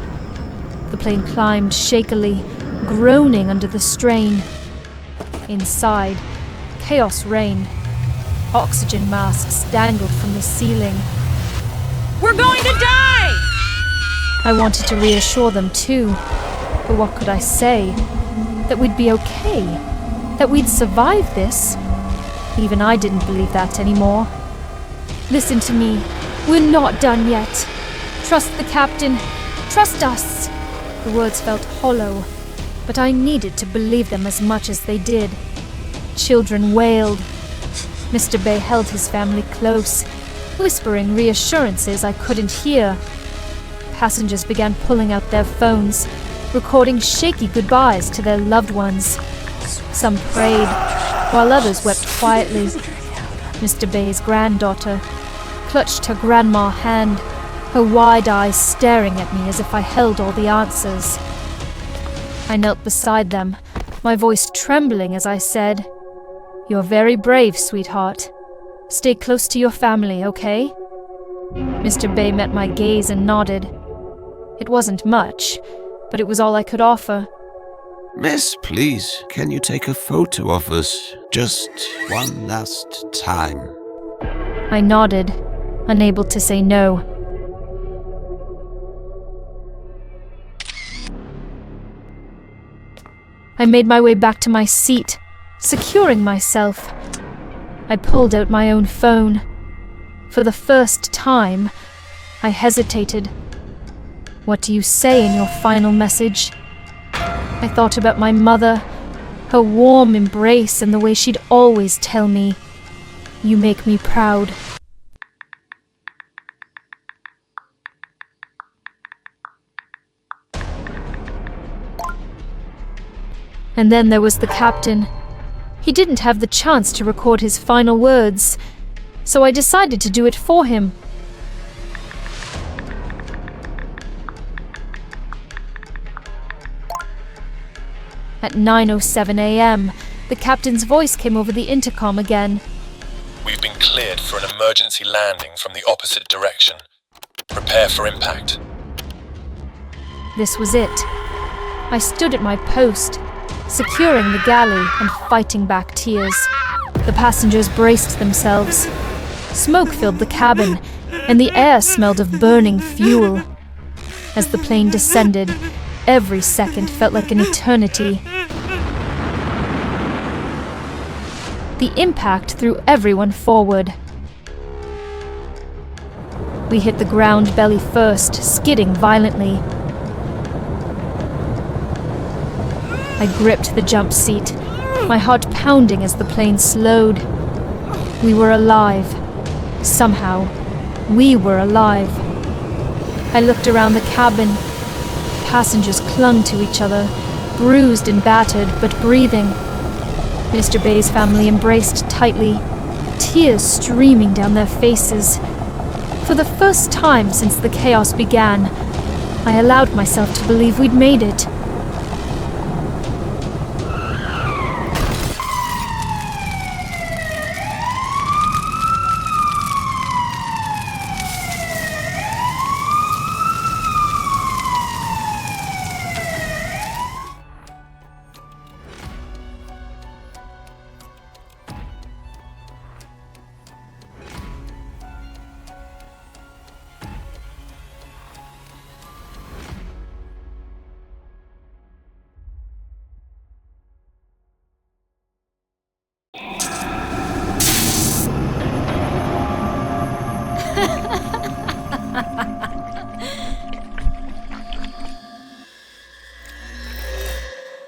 The plane climbed shakily, groaning under the strain. Inside, chaos reigned. Oxygen masks dangled from the ceiling. We're going to die! I wanted to reassure them too, but what could I say? That we'd be okay? That we'd survive this? Even I didn't believe that anymore. Listen to me. We're not done yet. Trust the captain. Trust us. The words felt hollow, but I needed to believe them as much as they did. Children wailed. Mr. Bay held his family close, whispering reassurances I couldn't hear. Passengers began pulling out their phones, recording shaky goodbyes to their loved ones. Some prayed, while others wept quietly. Mr. Bay's granddaughter clutched her grandma hand, her wide eyes staring at me as if I held all the answers. I knelt beside them, my voice trembling as I said, "You're very brave, sweetheart. Stay close to your family, okay?" Mr. Bay met my gaze and nodded. It wasn't much, but it was all I could offer. Miss, please, can you take a photo of us? Just one last time. I nodded, unable to say no. I made my way back to my seat, securing myself. I pulled out my own phone. For the first time, I hesitated. What do you say in your final message? I thought about my mother, her warm embrace and the way she'd always tell me, "You make me proud." And then there was the captain. He didn't have the chance to record his final words, so I decided to do it for him. At 9:07 a.m., the captain's voice came over the intercom again. We've been cleared for an emergency landing from the opposite direction. Prepare for impact. This was it. I stood at my post, securing the galley and fighting back tears. The passengers braced themselves. Smoke filled the cabin, and the air smelled of burning fuel. As the plane descended, every second felt like an eternity. The impact threw everyone forward. We hit the ground belly first, skidding violently. I gripped the jump seat, my heart pounding as the plane slowed. We were alive. Somehow, we were alive. I looked around the cabin. Passengers clung to each other, bruised and battered, but breathing. Mr. Bay's family embraced tightly, tears streaming down their faces. For the first time since the chaos began, I allowed myself to believe we'd made it.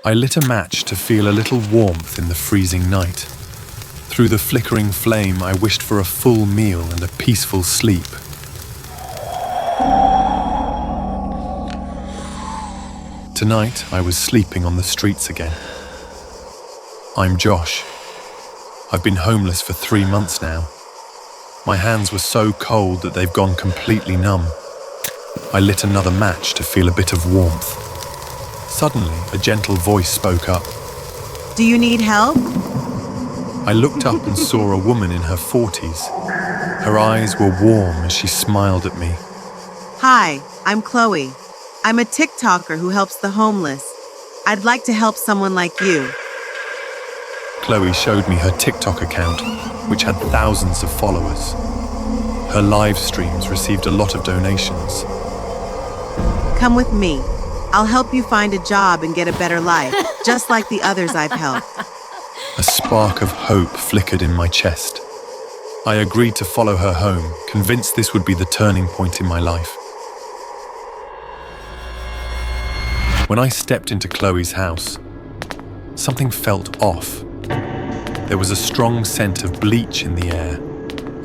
I lit a match to feel a little warmth in the freezing night. Through the flickering flame, I wished for a full meal and a peaceful sleep. Tonight, I was sleeping on the streets again. I'm Josh. I've been homeless for 3 months now. My hands were so cold that they've gone completely numb. I lit another match to feel a bit of warmth. Suddenly, a gentle voice spoke up. Do you need help? I looked up and saw a woman in her 40s. Her eyes were warm as she smiled at me. Hi, I'm Chloe. I'm a TikToker who helps the homeless. I'd like to help someone like you. Chloe showed me her TikTok account, which had thousands of followers. Her live streams received a lot of donations. Come with me. I'll help you find a job and get a better life, just like the others I've helped. A spark of hope flickered in my chest. I agreed to follow her home, convinced this would be the turning point in my life. When I stepped into Chloe's house, something felt off. There was a strong scent of bleach in the air.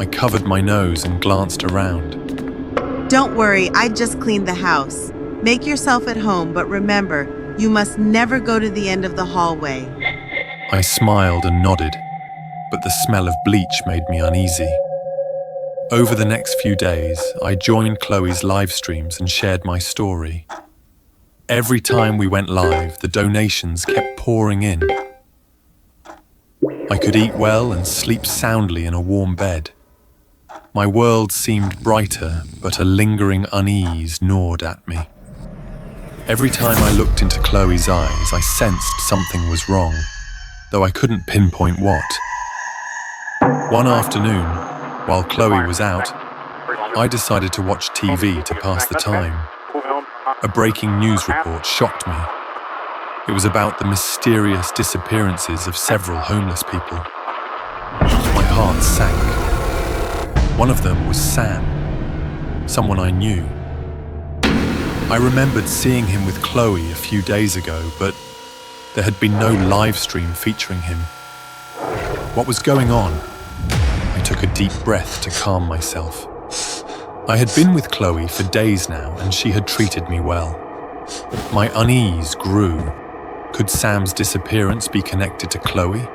I covered my nose and glanced around. Don't worry, I just cleaned the house. Make yourself at home, but remember, you must never go to the end of the hallway. I smiled and nodded, but the smell of bleach made me uneasy. Over the next few days, I joined Chloe's live streams and shared my story. Every time we went live, the donations kept pouring in. I could eat well and sleep soundly in a warm bed. My world seemed brighter, but a lingering unease gnawed at me. Every time I looked into Chloe's eyes, I sensed something was wrong, though I couldn't pinpoint what. One afternoon, while Chloe was out, I decided to watch TV to pass the time. A breaking news report shocked me. It was about the mysterious disappearances of several homeless people. My heart sank. One of them was Sam, someone I knew. I remembered seeing him with Chloe a few days ago, but there had been no live stream featuring him. What was going on? I took a deep breath to calm myself. I had been with Chloe for days now, and she had treated me well. My unease grew. Could Sam's disappearance be connected to Chloe?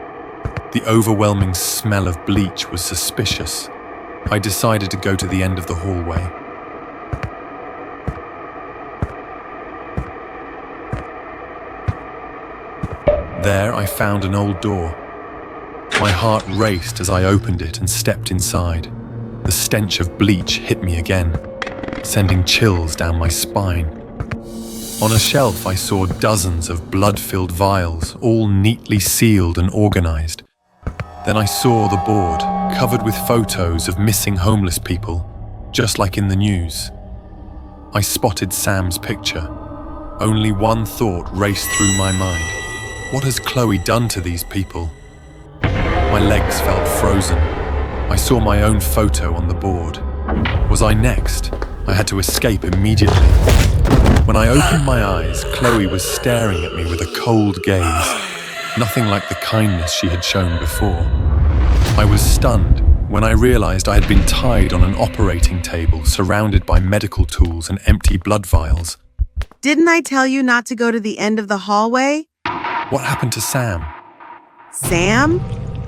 The overwhelming smell of bleach was suspicious. I decided to go to the end of the hallway. There I found an old door. My heart raced as I opened it and stepped inside. The stench of bleach hit me again, sending chills down my spine. On a shelf I saw dozens of blood-filled vials, all neatly sealed and organized. Then I saw the board, covered with photos of missing homeless people, just like in the news. I spotted Sam's picture. Only one thought raced through my mind. What has Chloe done to these people? My legs felt frozen. I saw my own photo on the board. Was I next? I had to escape immediately. When I opened my eyes, Chloe was staring at me with a cold gaze, nothing like the kindness she had shown before. I was stunned when I realized I had been tied on an operating table surrounded by medical tools and empty blood vials. Didn't I tell you not to go to the end of the hallway? What happened to Sam? Sam?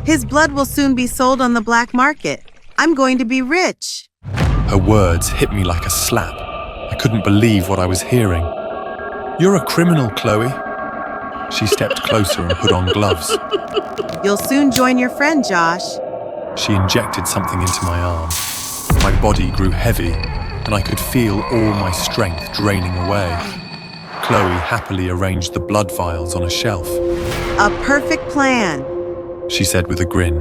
His blood will soon be sold on the black market. I'm going to be rich. Her words hit me like a slap. I couldn't believe what I was hearing. You're a criminal, Chloe. She stepped closer and put on gloves. You'll soon join your friend, Josh. She injected something into my arm. My body grew heavy, and I could feel all my strength draining away. Chloe happily arranged the blood vials on a shelf. A perfect plan, she said with a grin.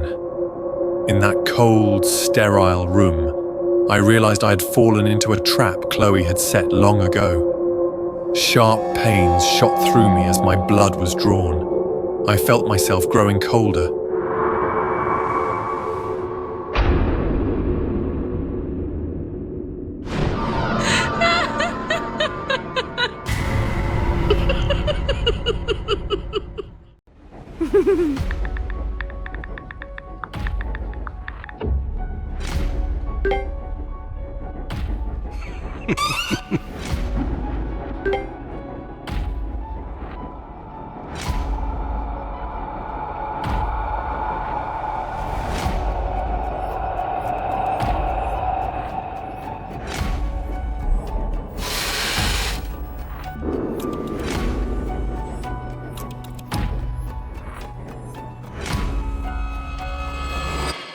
In that cold, sterile room, I realized I had fallen into a trap Chloe had set long ago. Sharp pains shot through me as my blood was drawn. I felt myself growing colder.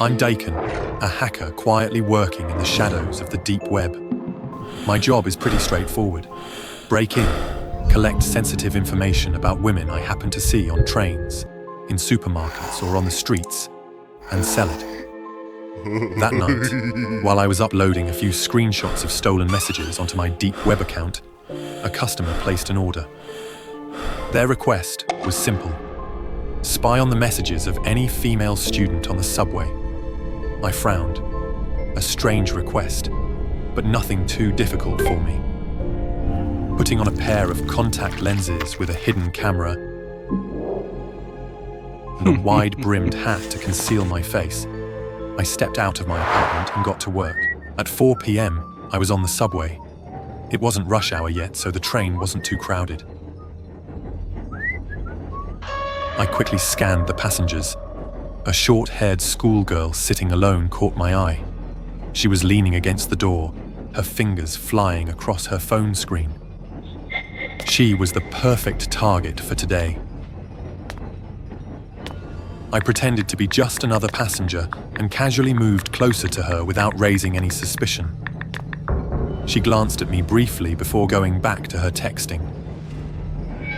I'm Dakin, a hacker quietly working in the shadows of the deep web. My job is pretty straightforward. Break in, collect sensitive information about women I happen to see on trains, in supermarkets or on the streets, and sell it. That night, while I was uploading a few screenshots of stolen messages onto my deep web account, a customer placed an order. Their request was simple. Spy on the messages of any female student on the subway. I frowned. A strange request, but nothing too difficult for me. Putting on a pair of contact lenses with a hidden camera and a wide-brimmed hat to conceal my face, I stepped out of my apartment and got to work. At 4 p.m, I was on the subway. It wasn't rush hour yet, so the train wasn't too crowded. I quickly scanned the passengers. A short-haired schoolgirl sitting alone caught my eye. She was leaning against the door, her fingers flying across her phone screen. She was the perfect target for today. I pretended to be just another passenger and casually moved closer to her without raising any suspicion. She glanced at me briefly before going back to her texting.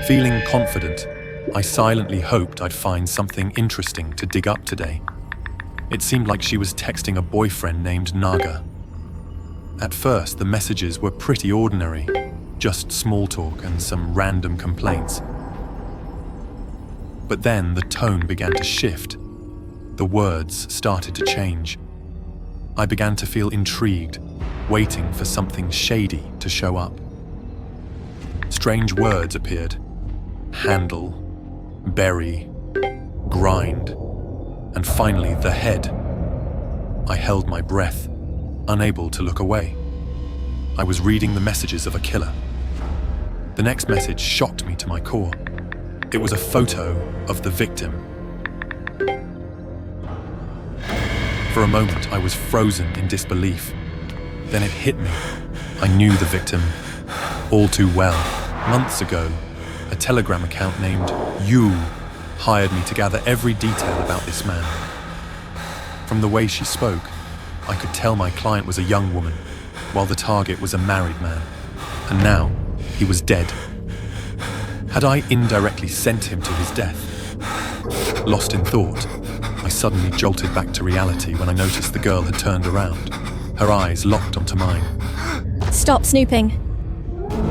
Feeling confident, I silently hoped I'd find something interesting to dig up today. It seemed like she was texting a boyfriend named Naga. At first, the messages were pretty ordinary, just small talk and some random complaints. But then the tone began to shift. The words started to change. I began to feel intrigued, waiting for something shady to show up. Strange words appeared. Handle, bury, grind, and finally the head. I held my breath, unable to look away. I was reading the messages of a killer. The next message shocked me to my core. It was a photo of the victim. For a moment, I was frozen in disbelief. Then it hit me. I knew the victim all too well. Months ago, a Telegram account named You hired me to gather every detail about this man. From the way she spoke, I could tell my client was a young woman, while the target was a married man. And now, he was dead. Had I indirectly sent him to his death? Lost in thought, I suddenly jolted back to reality when I noticed the girl had turned around, her eyes locked onto mine. Stop snooping,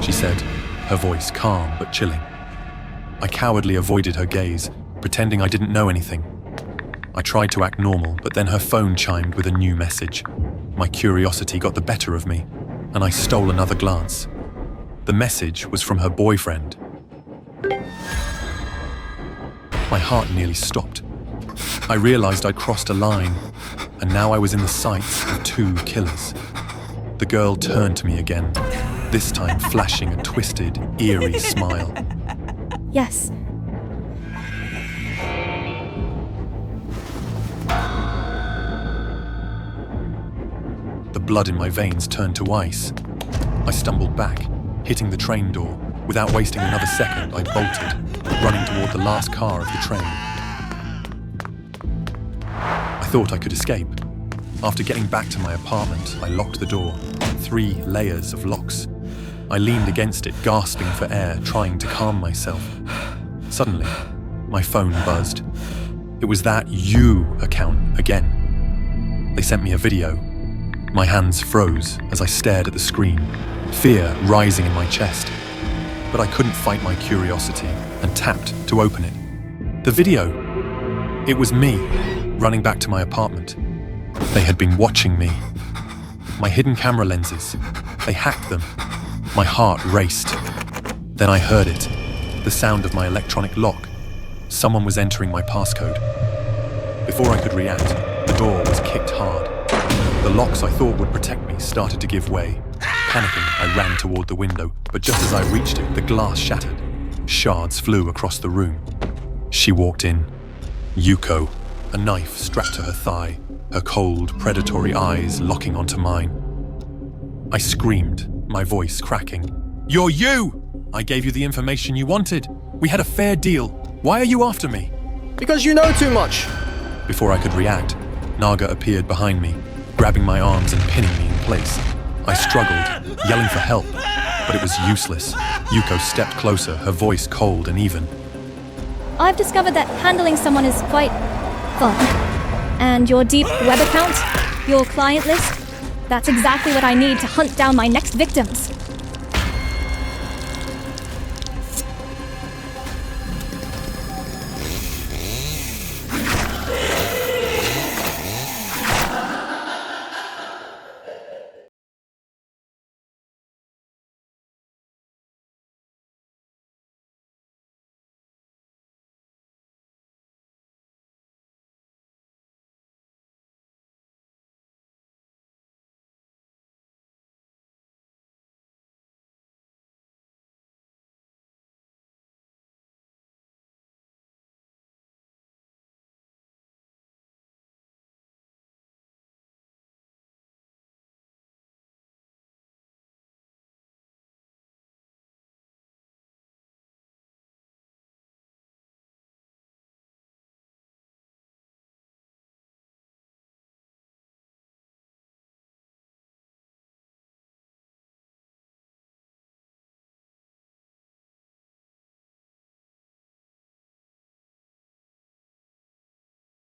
She said, her voice calm but chilling. I cowardly avoided her gaze, pretending I didn't know anything. I tried to act normal, but then her phone chimed with a new message. My curiosity got the better of me, and I stole another glance. The message was from her boyfriend. My heart nearly stopped. I realized I'd crossed a line, and now I was in the sights of two killers. The girl turned to me again, this time flashing a twisted, eerie smile. Yes. The blood in my veins turned to ice. I stumbled back, hitting the train door. Without wasting another second, I bolted, running toward the last car of the train. I thought I could escape. After getting back to my apartment, I locked the door. 3 layers of locks. I leaned against it, gasping for air, trying to calm myself. Suddenly, my phone buzzed. It was that You account again. They sent me a video. My hands froze as I stared at the screen, fear rising in my chest. But I couldn't fight my curiosity and tapped to open it. The video! It was me, running back to my apartment. They had been watching me. My hidden camera lenses, they hacked them. My heart raced. Then I heard it, the sound of my electronic lock. Someone was entering my passcode. Before I could react, the door was kicked hard. The locks I thought would protect me started to give way. Panicking, I ran toward the window, but just as I reached it, the glass shattered. Shards flew across the room. She walked in. Yuko, a knife strapped to her thigh, her cold, predatory eyes locking onto mine. I screamed, my voice cracking. "You're you! I gave you the information you wanted. We had a fair deal. Why are you after me?" Because you know too much. Before I could react, Naga appeared behind me, grabbing my arms and pinning me in place. I struggled, yelling for help, but it was useless. Yuko stepped closer, her voice cold and even. I've discovered that handling someone is quite fun. And your deep web account, your client list, that's exactly what I need to hunt down my next victims.